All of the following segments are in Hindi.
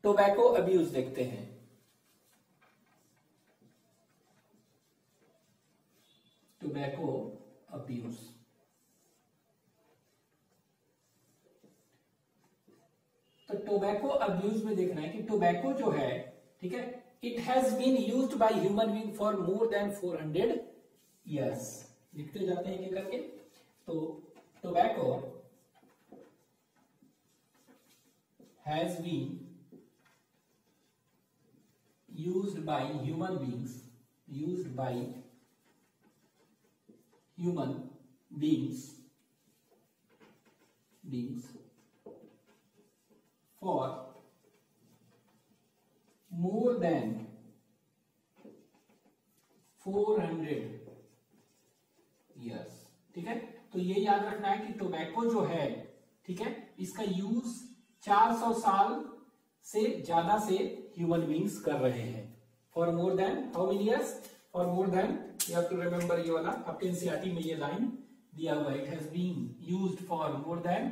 टोबैको अब्यूज देखते हैं। टोबैको अब्यूज, तो टोबैको अब्यूज में देखना है कि टोबैको जो है, ठीक है, it has been used by human being for more than 400 years. लिखते जाते हैं क्या करके। तो tobacco has been used by human beings for more than 400 years। ठीक है, तो ये याद रखना है कि टोबैको जो है, ठीक है, इसका यूज 400 साल से ज्यादा से ह्यूमन बींग्स कर रहे हैं। For more than how many years? For more than, you have to remember ये वाला, आपके एनसीईआरटी में ये लाइन दिया हुआ, it has been used for more than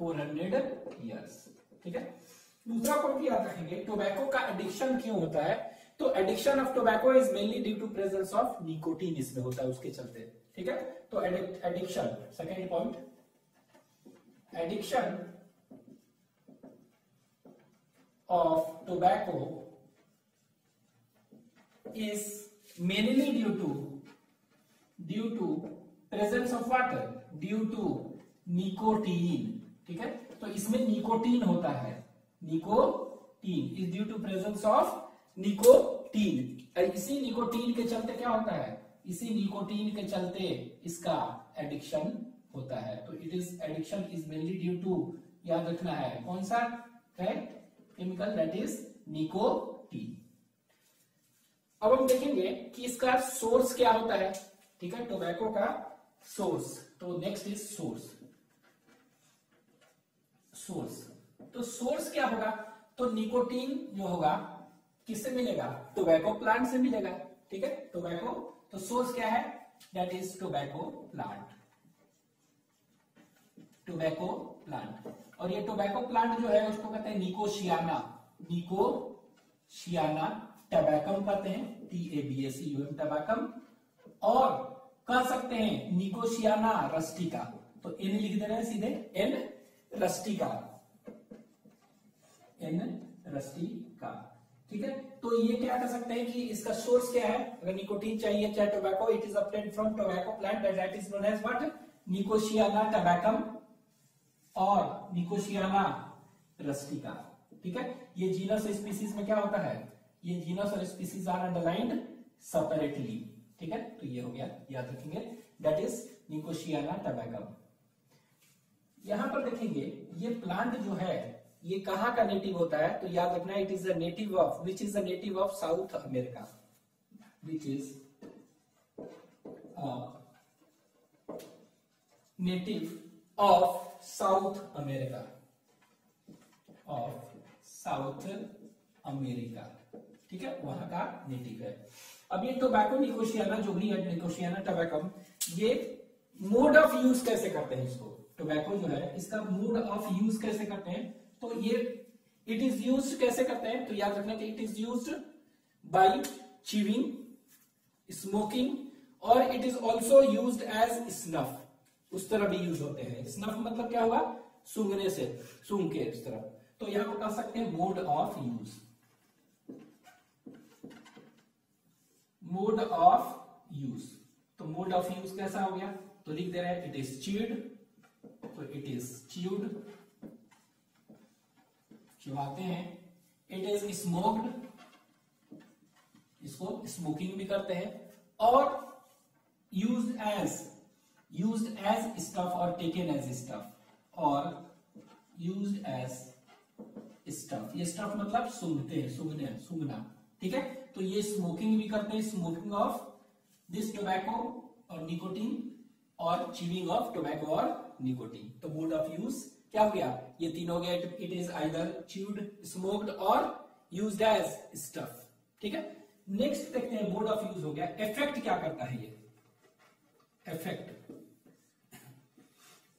400 years. ठीक है, दूसरा पॉइंट याद रखेंगे, टोबैको का एडिक्शन क्यों होता है? तो addiction of tobacco is mainly due to presence of nicotine इसमें होता है, उसके चलते। ठीक है, तो addiction, second point, addiction of tobacco is mainly due to presence of water, due to nicotine। ठीक है, तो इसमें निकोटीन होता है, nicotine is due to presence of nicotine. इसी निकोटीन के चलते क्या होता है? इसी निकोटीन के चलते इसका एडिक्शन होता है। तो it is addiction is mainly due to, याद रखना है कौन सा है केमिकल, दैट इज निकोटीन। अब हम देखेंगे कि इसका सोर्स क्या होता है। ठीक है, टोबैको का सोर्स, तो नेक्स्ट इज सोर्स। तो सोर्स क्या होगा? तो निकोटीन जो होगा किससे मिलेगा? टोबैको प्लांट से मिलेगा। ठीक है, टोबैको, तो सोर्स क्या है? That is tobacco plant. Tobacco plant, और ये टोबैको प्लांट जो है उसको कहते हैं निकोशियाना, निकोशियाना टबैकम कहते हैं, TABACUM टबैकम, और कह सकते हैं निकोशियाना रस्टिका। तो N लिख दे रहे हैं सीधे, N रस्टिका, N रस्टिका। ठीक है, तो ये क्या कह सकते हैं कि इसका सोर्स क्या है? अगर निकोटीन चाहिए चाहे tobacco, it is obtained from tobacco plant, that is known as what? Nicotiana tabacum और निकोशियाना रस्टिका। ठीक है, ये जीनस स्पीसीज में क्या होता है? ये जीनस और स्पीसीज आर अंडरलाइंड सेपरेटली। ठीक है, तो ये हो गया, याद रखेंगे, दैट इज निकोशियाना टबैकम। यहां पर देखेंगे ये प्लांट जो है ये कहां का नेटिव होता है? तो याद रखना, it is the native of, which is the native of south America, which is native of south America, of south America. ठीक है, वहां का नेटिव है। अब ये टोबैको निकोशियाना जो भी है, निकोशियाना टबैकम, ये मोड ऑफ यूज कैसे करते हैं इसको? टोबैको जो है इसका मोड ऑफ यूज कैसे करते हैं? तो ये इट इज यूज कैसे करते हैं? तो याद रखना कि it is used by chewing, smoking, और it is also used as snuff. उस तरह भी यूज होते हैं। स्नफ मतलब क्या हुआ? सूंघने से, सूंघ के इस तरह। तो यहां पर कह सकते हैं mode of use, mode of use. तो मोड ऑफ यूज कैसा हो गया? तो लिख दे रहे हैं, इट इज च्यूड, तो इट इज च्यूड, चबाते हैं। इट इज स्मोक्ड, इसको स्मोकिंग भी करते हैं, और used as stuff और taken as stuff, और used as stuff। ये stuff मतलब सूंघते हैं, सूंघना। ठीक है, तो ये स्मोकिंग भी करते हैं, स्मोकिंग ऑफ दिस टोबैको और निकोटीन, और च्यूइंग ऑफ टोबैको और निकोटीन। तो मोड ऑफ यूज क्या हो गया? ये तीन हो गया, it is either chewed, smoked और यूज्ड एज स्टफ। ठीक है, नेक्स्ट देखते हैं, मोड ऑफ यूज हो गया। इफेक्ट क्या करता है ये?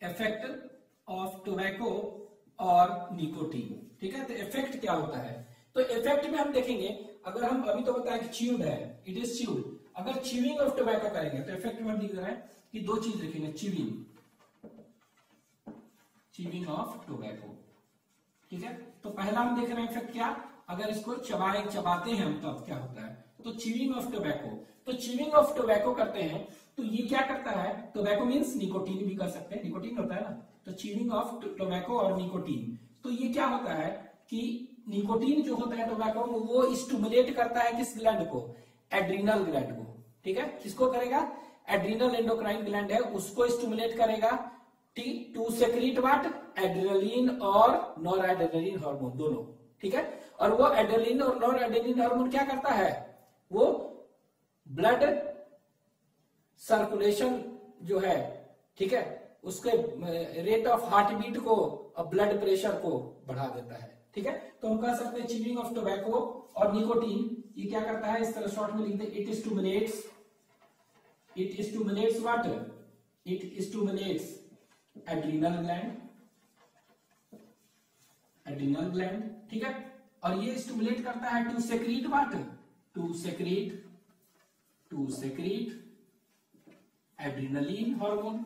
इफेक्ट ऑफ टोबैको और निकोटीन। ठीक है, तो इफेक्ट क्या होता है, तो इफेक्ट में हम देखेंगे, अगर हम अभी तो बताया कि च्यूड है, इट इज च्यूड, अगर च्यूइंग ऑफ टोबैको करेंगे तो इफेक्ट में हम लिख रहे हैं कि दो चीज लिखेंगे, च्यूइंग ऑफ टोबैको। ठीक है, तो पहला हम देख रहे हैं इफेक्ट क्या, अगर इसको चबाते हैं हम तब क्या होता है, तो च्यूइंग ऑफ टोबैको। तो च्यूइंग ऑफ टोबैको करते हैं तो ये क्या करता है, टोबैको मींस निकोटीन भी कर सकते हैं, निकोटीन होता है ना, तो च्यूइंग ऑफ टोबैको और निकोटीन, तो ये क्या होता है कि निकोटीन जो होता है टोबैको में वो स्टिमुलेट करता है किस ग्लैंड को, एड्रिनल ग्लैंड को। ठीक है, किसको करेगा, एड्रिनल एंडोक्राइन ग्लैंड है उसको स्टिमुलेट करेगा, ठीक, टू सेक्रीट व्हाट, एड्रेनलिन और नॉर एड्रेनलिन हार्मोन दोनों। ठीक है, और वो एड्रेनलिन और नॉर एड्रेनलिन हार्मोन क्या करता है, वो ब्लड सर्कुलेशन जो है, ठीक है, उसके रेट ऑफ हार्ट बीट को और ब्लड प्रेशर को बढ़ा देता है। ठीक है, तो हम कह सकते हैं च्यूइंग ऑफ टोबैको और निकोटीन ये क्या करता है, इस तरह शॉर्ट में लिख दे, it stimulates what, it stimulates adrenal gland. ठीक है, और ये स्टिमुलेट करता है to secrete what, to secrete adrenaline hormone,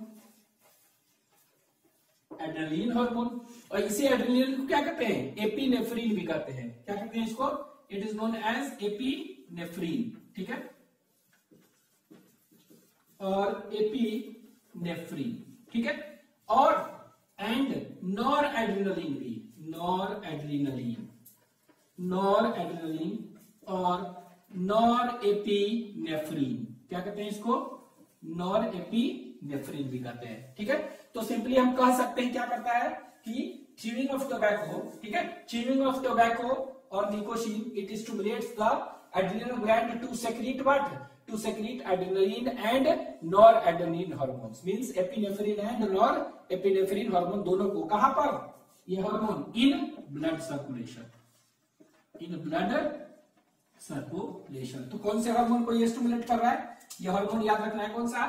और इसे एड्रिनलिन को क्या कहते हैं, एपिनेफ्रिन भी कहते हैं, क्या कहते हैं इसको, it is known as epinephrine. ठीक है, और एपिनेफ्रिन, ठीक है, और एंड नॉर एड्रिनलिन भी, नॉर एड्रिनलिन और नॉर एपिनेफ्रिन, क्या कहते हैं इसको, नॉर एपिनेफ्रिन भी कहते हैं। ठीक है, तो सिंपली हम कह सकते हैं क्या करता है कि च्यूइंग ऑफ टोबैको, ठीक है, च्यूइंग ऑफ टोबैको और nicotine, it stimulates the adrenal gland to secrete what, to secrete adrenaline and noradrenaline hormones, means epinephrine and norepinephrine hormone दोनों को कहां पर, ये हार्मोन इन ब्लड सर्कुलेशन, तो कौन से हार्मोन को ये स्टिमुलेट कर रहा है, ये हार्मोन याद रखना है कौन सा,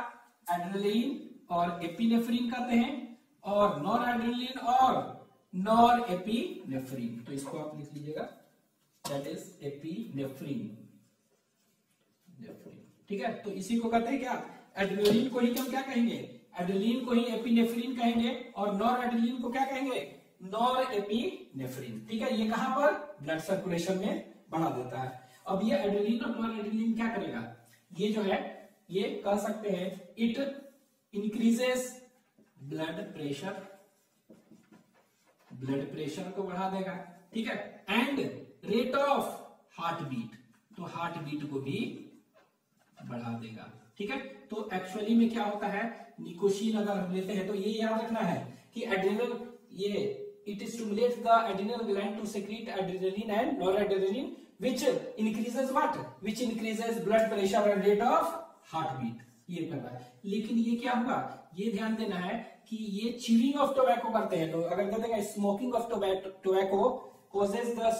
एड्रेनलिन और एपिनेफ्रिन कहते हैं, और नॉरएड्रेनलिन और नॉरएपिनेफ्रिन, तो इसको आप लिख लीजिएगा, दैट इज एपिनेफ्रिन। ठीक है, तो इसी को कहते हैं क्या, एड्रेनलिन को ही हम क्या कहेंगे, एड्रेनलिन को ही एपिनेफ्रिन कहेंगे, और नॉर एड्रेनलिन को क्या कहेंगे, नॉर एपिनेफ्रिन। ठीक है, ये कहां पर, ब्लड सर्कुलेशन में बढ़ा देता है। अब ये एड्रेनलिन और नॉर एड्रेनलिन क्या करेगा, ये जो है ये कह सकते हैं इट इंक्रीजेस ब्लड प्रेशर को बढ़ा देगा। ठीक है, and rate of heart beat, तो हार्ट बीट को भी बढ़ा देगा। ठीक है, तो एक्चुअली में क्या होता है, निकोटीन अगर हम लेते हैं तो ये याद रखना है कि एड्रेनल, ये it stimulates the adrenal gland to secrete adrenaline and noradrenaline which increases what, which increases blood pressure and rate of heart beat, ये कर रहा है। लेकिन ये क्या हुआ, ये ध्यान देना है कि ये च्यूइंग ऑफ टोबैको करते हैं, तो अगर कह देगा smoking of tobacco causes the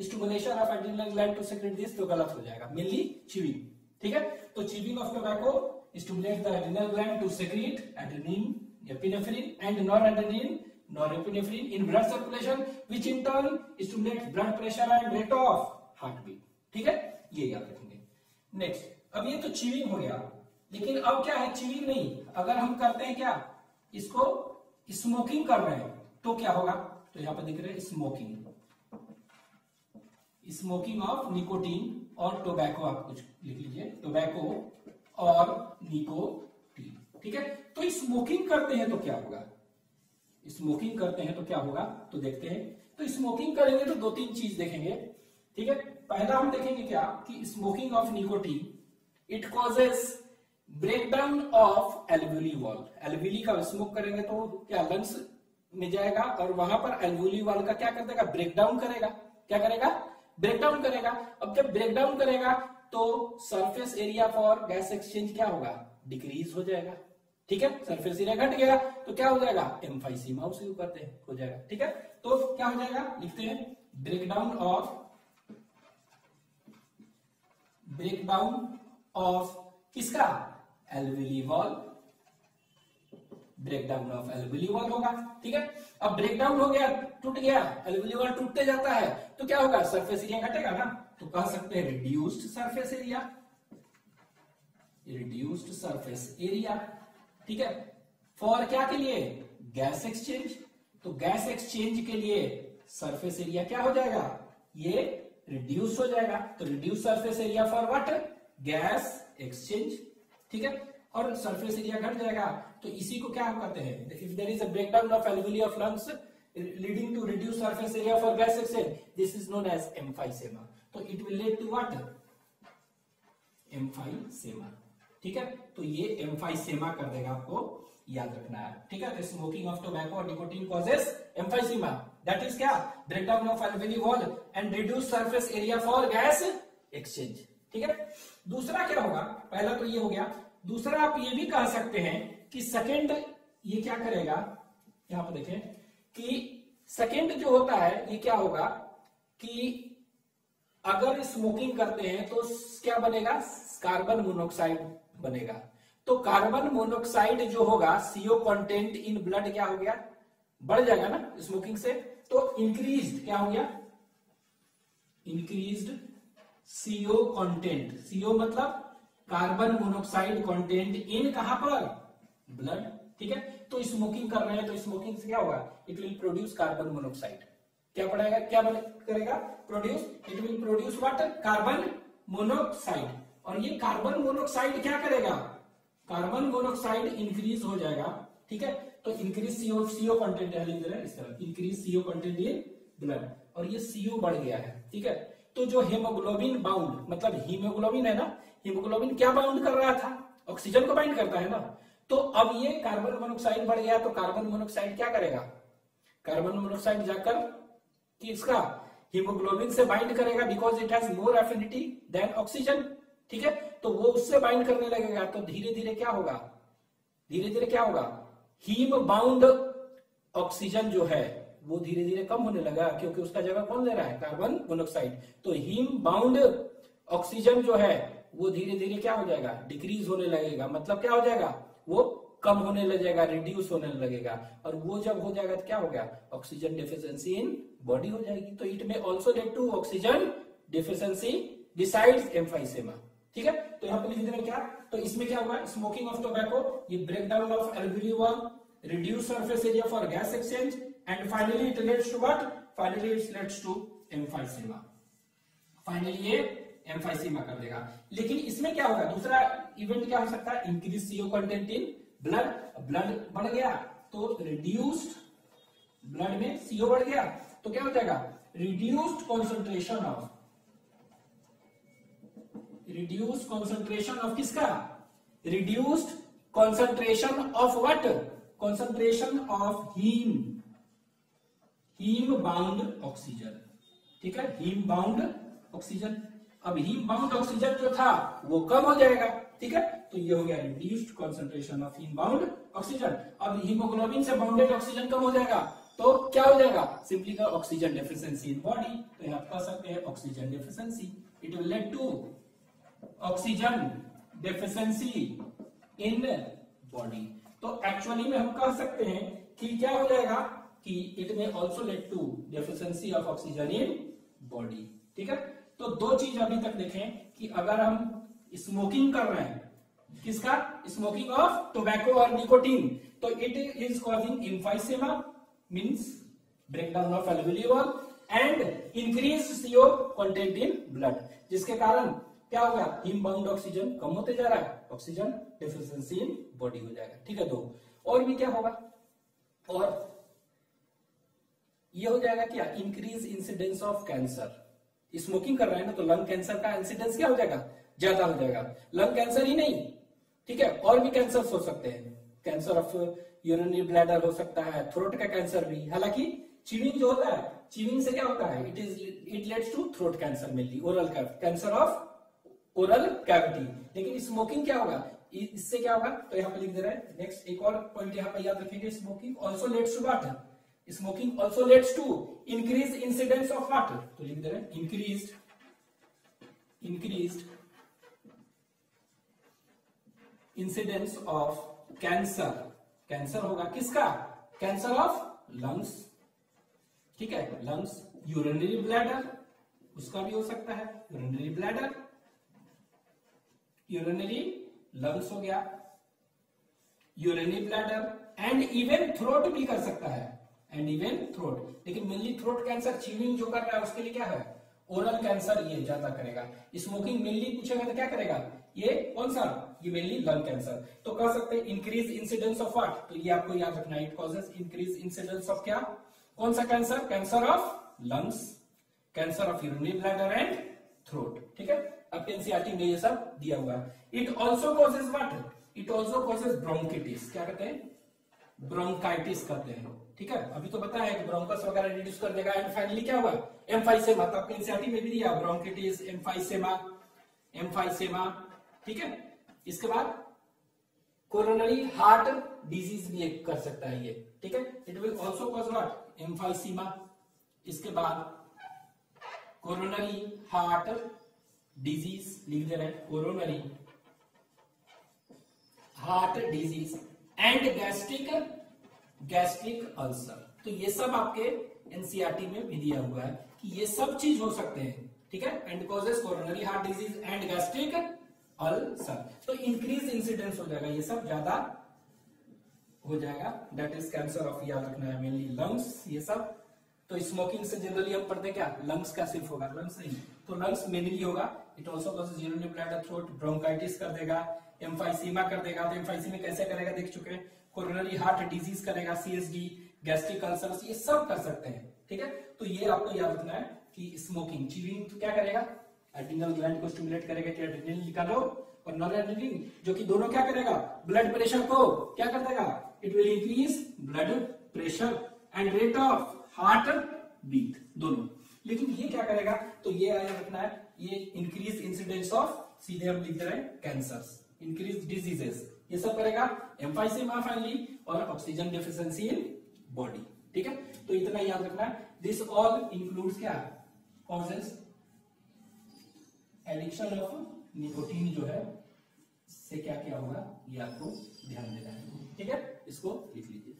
stimulation of adrenal gland to secrete this, तो गलत हो जाएगा, मेनली च्यूइंग। ठीक है, तो chewing of tobacco stimulates the adrenal gland to secrete adrenaline, epinephrine and norepinephrine in blood circulation which in turn stimulates blood pressure and rate of heart beat. ठीक है, ये याद रखेंगे। नेक्स्ट, अब ये तो च्यूइंग हो गया, लेकिन अब क्या है, च्यूइंग नहीं, अगर हम करते हैं क्या, इसको स्मोकिंग कर रहे हैं तो क्या होगा, तो यहां पर दिख रहे हैं स्मोकिंग ऑफ निकोटीन और टोबैको, आप कुछ लिख लीजिए, टोबैको और निकोटीन। ठीक है, तो स्मोकिंग करते हैं तो क्या होगा, स्मोकिंग करते हैं तो क्या होगा, तो देखते हैं। तो स्मोकिंग करेंगे तो दो तीन चीज देखेंगे। ठीक है, पहला हम देखेंगे क्या कि smoking of nicotine it causes breakdown of alveoli wall, alveoli का स्मोक करेंगे तो क्या लंग्स में जाएगा और वहां पर एल्वियोली वॉल का क्या कर देगा, ब्रेकडाउन करेगा, क्या करेगा, ब्रेकडाउन करेगा। अब जब ब्रेकडाउन करेगा तो surface area for gas exchange क्या होगा, डिक्रीज हो जाएगा। ठीक है, सरफेस एरिया घट गया तो क्या हो जाएगा, एम्फाइसीमा उसे करते हैं हो जाएगा। ठीक है, तो क्या हो जाएगा, लिखते हैं ब्रेकडाउन ऑफ किसका, alveoli wall, breakdown of alveoli wall होगा। ठीक है, अब ब्रेकडाउन हो गया, टूट गया, एल्वियोली वॉल टूटते जाता है तो क्या होगा, सरफेस एरिया घटेगा ना, तो कह सकते हैं reduced surface area, reduced surface area. ठीक है, फॉर क्या के लिए, गैस एक्सचेंज, तो गैस एक्सचेंज के लिए सरफेस एरिया क्या हो जाएगा, ये रिड्यूस हो जाएगा, तो reduce surface area for what, gas exchange. ठीक है, और सरफेस एरिया घट जाएगा, तो इसी को क्या हम कहते हैं, if there is a breakdown of alveoli of lungs leading to reduce surface area for gas exchange, this is known as emphysema. तो it will lead to what, emphysema. ठीक है, तो ये एम्फाइसेमा कर देगा, आपको याद रखना है। ठीक है, तो स्मोकिंग ऑफ टोबैको और nicotine causes emphysema, that is क्या, breakdown of alveoli wall and reduce surface area for gas exchange. ठीक है, दूसरा क्या होगा, पहला तो ये हो गया, दूसरा आप ये भी कह सकते हैं कि सेकंड ये क्या करेगा, यहां पर देखें कि सेकंड जो होता है ये क्या होगा कि अगर स्मोकिंग करते हैं तो क्या बनेगा, कार्बन मोनोऑक्साइड बनेगा, तो कार्बन मोनोऑक्साइड जो होगा, सीओ कंटेंट इन ब्लड क्या हो गया, बढ़ जाएगा ना स्मोकिंग से, तो इंक्रीज्ड क्या हो गया, इंक्रीज्ड सीओ कंटेंट, सीओ मतलब कार्बन मोनोऑक्साइड कंटेंट इन कहां पर, ब्लड। ठीक है, तो स्मोकिंग कर रहे हैं तो स्मोकिंग से क्या होगा, it will produce carbon monoxide, क्या पड़ेगा, क्या करेगा, produce, it will produce what, carbon monoxide, और ये कार्बन मोनोऑक्साइड क्या करेगा, कार्बन मोनोऑक्साइड इंक्रीज हो जाएगा। ठीक है, तो इंक्रीज सीओ कंटेंट है इस तरह, increase CO content in blood, और ये सीओ बढ़ गया है। ठीक है, तो जो हेमोग्लोबिन बाउंड, मतलब हीमोग्लोबिन है ना, हीमोग्लोबिन क्या बाउंड कर रहा था, ऑक्सीजन को बाइंड करता है ना, तो अब ये कार्बन मोनोऑक्साइड बढ़ गया, तो कार्बन मोनोऑक्साइड क्या करेगा, कार्बन मोनोऑक्साइड जाकर किसका, हीमोग्लोबिन से बाइंड करेगा, because it has more affinity than oxygen. ठीक है, तो वो उससे बाइंड करने लगेगा, तो धीरे धीरे क्या होगा, धीरे धीरे क्या होगा, हीम बाउंड ऑक्सीजन जो है वो धीरे धीरे कम होने लगा, क्योंकि उसका जगह कौन ले रहा है, कार्बन मोनोऑक्साइड, तो हीम बाउंड ऑक्सीजन जो है वो धीरे धीरे क्या हो जाएगा, डिक्रीज होने लगेगा, मतलब क्या हो जाएगा, वो कम होने लगेगा, रिड्यूस होने लगेगा, और वो जब हो जाएगा तो क्या हो गया, ऑक्सीजन डिफिशियंसी इन बॉडी हो जाएगी, तो इट में also lead to oxygen deficiency besides emphysema. ठीक है, तो यहाँ पे लिख देना क्या, तो इसमें क्या होगा, स्मोकिंग ऑफ टोबैको, ये breakdown of alveoli wall, reduce surface area for gas exchange, and finally it leads to what, finally it leads to emphysema, finally ये एम्फाइसेमा कर देगा। लेकिन इसमें क्या होगा, दूसरा इवेंट क्या हो सकता है, increase CO content in blood, blood बढ़ गया तो रिड्यूस्ड, ब्लड में सीओ बढ़ गया तो क्या हो जाएगा, reduced concentration of, reduced concentration of किसका, reduced concentration of what, concentration of heme, heme bound oxygen. ठीक है, हीम बाउंड ऑक्सीजन, अब हीम बाउंड ऑक्सीजन जो था वो कम हो जाएगा। ठीक है, तो ये हो गया reduced concentration of haem bound oxygen. अब हीमोग्लोबिन से बाउंडेड ऑक्सीजन कम हो जाएगा तो क्या हो जाएगा, सिंपली का ऑक्सीजन डेफिशिएंसी इन बॉडी, तो यहां कह सकते हैं oxygen deficiency, it will lead to oxygen deficiency in body. तो एक्चुअली में हम कह सकते हैं कि क्या हो जाएगा कि इट में also lead to deficiency of oxygen in body. ठीक है, तो दो चीज अभी तक देखें कि अगर हम स्मोकिंग कर रहे हैं, किसका, स्मोकिंग ऑफ टोबैको और निकोटीन, तो it is causing emphysema, means breakdown of alveoli wall and increase CO content in blood, जिसके कारण क्या होगा, हीम बाउंड ऑक्सीजन कम होते जा रहा है, ऑक्सीजन डेफिशिएंसी इन बॉडी हो जाएगा। ठीक है, दो और भी क्या होगा, और ये हो जाएगा क्या, increase incidence of cancer, smoking कर रहे हैं ना तो लंग कैंसर का इंसिडेंस क्या हो जाएगा, ज्यादा हो जाएगा। लंग कैंसर ही नहीं, ठीक है, और भी कैंसर हो सकते हैं, कैंसर ऑफ यूरिनरी ब्लैडर हो सकता है, थ्रोट का कैंसर भी। हालांकि च्यूइंग जो होता है, च्यूइंग से क्या होता है, it leads to throat cancer mainly, oral cancer of oral cavity. लेकिन स्मोकिंग क्या होगा, इससे क्या होगा, तो यहाँ पे लिख दे रहे हैं। नेक्स्ट एक और पॉइंट यहाँ पे याद रखेंगे, smoking also leads to what, smoking also leads to increase incidence of what, तो लिख दे रहे हैं increased incidence of cancer cancer होगा किसका? कैंसर ऑफ लंग्स, ठीक है, लंग्स। यूरिनरी ब्लैडर, उसका भी हो सकता है, यूरिनरी ब्लैडर, यूरिनरी लंग्स हो गया, urinary bladder, and even throat भी कर सकता है, एंड इवन थ्रोट। लेकिन मेनली थ्रोट कैंसर च्यूइंग जो कर रहा है उसके लिए क्या है? ओरल कैंसर ये ज्यादा करेगा। स्मोकिंग मेनली पूछेगा तो क्या करेगा? ये कौन सा? ये मेनली लंग कैंसर। तो कह सकते हैं इंक्रीज इंसिडेंस ऑफ व्हाट? तो ये आपको याद रखना है, it causes increase incidence of क्या? कौन सा cancer? Cancer of lungs, cancer of urinary bladder and throat, ठीक है। अब एनसीईआरटी में ये सब दिया हुआ है। It also causes what? It also causes bronchitis. क्या कहते हैं? ब्रोंकाइटिस करते हैं, ठीक है। अभी तो बताया है कि ब्रोंकस वगैरह रिड्यूस कर देगा। एंड फाइनली क्या हुआ? एम्फाइसेमा। तो आपको एनसीईआरटी में भी दिया ब्रोंकिटिस, एम्फाइसेमा, एम्फाइसेमा, ठीक है। इसके बाद कोरोनरी हार्ट डिजीज भी एक कर सकता है ये, ठीक है। It will also cause what? Emphysema. इसके बाद कोरोनरी हार्ट डिजीज लिख दे रहे हैं, coronary heart disease and gastric ulcer. तो ये सब आपके एनसीईआरटी में भी दिया हुआ है कि ये सब चीज हो सकते हैं, ठीक है। And causes coronary heart disease and gastric ulcer. तो इंक्रीज इंसिडेंस हो जाएगा, ये सब ज्यादा हो जाएगा। दैट इज कैंसर ऑफ, याद रखना है, मेनली लंग्स, ये सब। तो स्मोकिंग से जनरली हम पढ़ते क्या? लंग्स का सिर्फ होगा, लंग्स नहीं। तो लंग्स मेनली होगा। It also causes urinary bladder, throat, bronchitis कर देगा, एम्फाइसीमा कर देगा। तो एम्फाइसीमा कैसे करेगा देख चुके हैं। कोरोनरी हार्ट डिजीज करेगा, सीएसडी, गैस्ट्रिक अल्सर्स, ये सब कर सकते हैं, ठीक है। तो ये आपको याद रखना है कि स्मोकिंग, च्यूइंग तो क्या करेगा? एड्रिनल ग्लैंड को स्टिमुलेट करेगा कि एड्रिनल निकालो, और नॉरएड्रेनालिन जो कि दोनों क्या करेगा? ब्लड प्रेशर को क्या कर देगा? It will increase blood pressure and rate of heart beat, दोनों। लेकिन ये क्या करेगा? तो ये याद रखना है, ये इंक्रीज इंसिडेंस ऑफ, सीधे हम लिख रहे हैं, कैंसर्स, इंक्रीज डिजीजेस, ये सब करेगा। एम्फाइसेमा फाइनली, और ऑक्सीजन डेफिशिएंसी इन बॉडी, ठीक है। तो इतना याद रखना है। दिस ऑल इंक्लूड्स क्या? कॉजेस एडिक्शन ऑफ निकोटीन जो है, इससे क्या क्या होगा ये आपको ध्यान देना है, ठीक है। इसको लिख लीजिए।